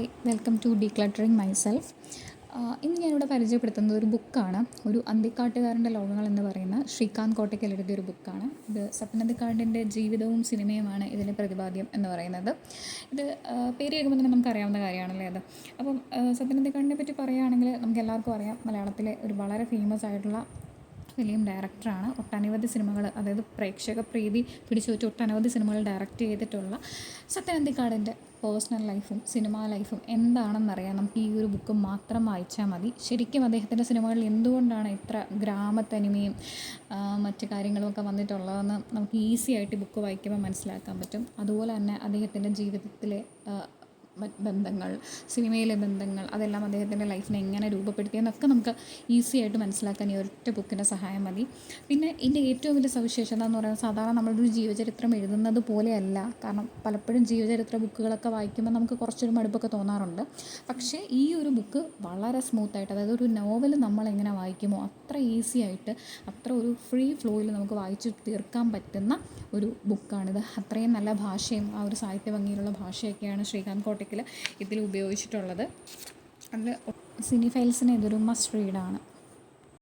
Hi, welcome to decluttering myself. ഇന്ന് ഞാനിവിടെ പരിചയപ്പെടുത്തുന്നത് ഒരു ബുക്കാണ്. ഒരു അന്തിക്കാട്ടുകാരൻ്റെ ലോകങ്ങൾ എന്ന് പറയുന്ന ശ്രീകാന്ത് കോട്ടയ്ക്കൽ എഴുതിയൊരു ബുക്കാണ്. ഇത് സത്യൻ അന്തിക്കാടിൻ്റെ ജീവിതവും സിനിമയുമാണ് ഇതിൻ്റെ പ്രതിപാദ്യം എന്ന് പറയുന്നത്. ഇത് പേര് കേൾക്കുമ്പോൾ തന്നെ നമുക്കറിയാവുന്ന കാര്യമാണല്ലേ അത്. അപ്പം സത്യൻ അന്തിക്കാടിനെ പറ്റി പറയുകയാണെങ്കിൽ നമുക്ക് എല്ലാവർക്കും അറിയാം, മലയാളത്തിലെ ഒരു വളരെ ഫേമസ് ആയിട്ടുള്ള ഫിലിം ഡയറക്ടറാണ്. ഒട്ടനവധി സിനിമകൾ, അതായത് പ്രേക്ഷക പ്രീതി പിടിച്ചുപറ്റി ഒട്ടനവധി സിനിമകൾ ഡയറക്റ്റ് ചെയ്തിട്ടുള്ള സത്യൻ അന്തിക്കാടിൻ്റെ പേഴ്സണൽ ലൈഫും സിനിമാ ലൈഫും എന്താണെന്നറിയാൻ നമുക്ക് ഈ ഒരു ബുക്ക് മാത്രം വായിച്ചാൽ മതി. ശരിക്കും അദ്ദേഹത്തിൻ്റെ സിനിമകളിൽ എന്തുകൊണ്ടാണ് ഇത്ര ഗ്രാമത്തനിമയും മറ്റു കാര്യങ്ങളുമൊക്കെ വന്നിട്ടുള്ളതെന്ന് നമുക്ക് ഈസി ആയിട്ട് ബുക്ക് വായിക്കുമ്പോൾ മനസ്സിലാക്കാൻ പറ്റും. അതുപോലെ തന്നെ അദ്ദേഹത്തിൻ്റെ ജീവിതത്തിലെ ബന്ധങ്ങൾ, സിനിമയിലെ ബന്ധങ്ങൾ, അതെല്ലാം അദ്ദേഹത്തിൻ്റെ ലൈഫിനെ എങ്ങനെ രൂപപ്പെടുത്തിയെന്നൊക്കെ നമുക്ക് ഈസി ആയിട്ട് മനസ്സിലാക്കാൻ ഈ ഒറ്റ ബുക്കിൻ്റെ സഹായം മതി. പിന്നെ ഇതിൻ്റെ ഏറ്റവും വലിയ സവിശേഷത എന്ന് പറയുന്നത്, സാധാരണ നമ്മളൊരു ജീവചരിത്രം എഴുതുന്നത് പോലെയല്ല. കാരണം പലപ്പോഴും ജീവചരിത്ര ബുക്കുകളൊക്കെ വായിക്കുമ്പോൾ നമുക്ക് കുറച്ചൊരു മടുപ്പൊക്കെ തോന്നാറുണ്ട്. പക്ഷേ ഈ ഒരു ബുക്ക് വളരെ സ്മൂത്തായിട്ട്, അതായത് ഒരു നോവൽ നമ്മളെങ്ങനെ വായിക്കുമോ അത്ര ഈസി ആയിട്ട്, അത്ര ഒരു ഫ്രീ ഫ്ലോയിൽ നമുക്ക് വായിച്ച് തീർക്കാൻ പറ്റുന്ന ഒരു ബുക്കാണിത്. അത്രയും നല്ല ഭാഷയും ആ ഒരു സാഹിത്യ ഭംഗിയിലുള്ള ഭാഷയൊക്കെയാണ് ശ്രീകാന്ത് കോട്ടയ്ക്കൽ ഇതിൽ ഉപയോഗിച്ചിട്ടുള്ളത്. അതിൽ സിനിഫൈൽസിന് ഇതൊരു മസ്റ്റ് റീഡാണ്.